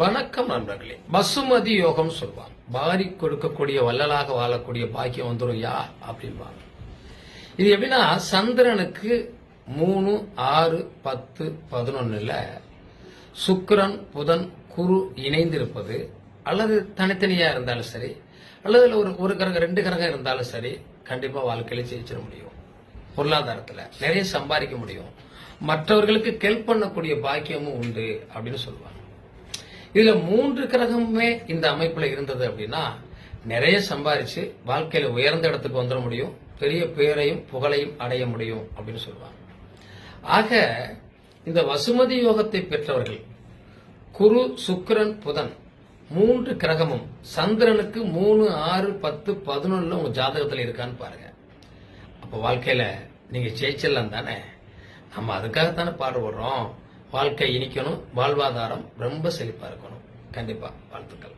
வணக்கம் நண்பர்களே. வசுமதி யோகம் சொல்வாங்க. வாரி கொடுக்கக்கூடிய வள்ளலாக வாழக்கூடிய பாக்கியம் வந்துடும் யா அப்படின்பாங்க. இது எப்படின்னா சந்திரனுக்கு 3, 6, 10, 11 சுக்கிரன் புதன் குரு இணைந்திருப்பது அல்லது தனித்தனியா இருந்தாலும் சரி அல்லது ஒரு கிரகம் 2 கிரகம் இருந்தாலும் சரி கண்டிப்பா வாழ்க்கையில ஜெயிச்சிட முடியும். பொருளாதாரத்துல நிறைய சம்பாதிக்க முடியும். மற்றவர்களுக்கு ஹெல்ப் பண்ணக்கூடிய பாக்கியமும் உண்டு அப்படின்னு சொல்லுவாங்க. இதுல 3 கிரகமுமே இந்த அமைப்புல இருந்தது அப்படின்னா நிறைய சம்பாதிச்சு வாழ்க்கையில உயர்ந்த இடத்துக்கு வந்துட முடியும். பெரிய பேரையும் புகழையும் அடைய முடியும் அப்படின்னு சொல்லுவாங்க. ஆக இந்த வசுமதி யோகத்தை பெற்றவர்கள் குரு சுக்கிரன் புதன் 3 கிரகமும் சந்திரனுக்கு 3, 6, 10, 11 உங்க ஜாதகத்துல இருக்கான்னு பாருங்க. அப்ப வாழ்க்கையில நீங்க ஜெயிச்சிடலாம் தானே. நம்ம அதுக்காகத்தானே பாடுபடுறோம். வாழ்க்கை இனிக்கணும், வாழ்வாதாரம் ரொம்ப செழிப்பா இருக்கணும். கண்டிப்பா வாழ்த்துக்கள்.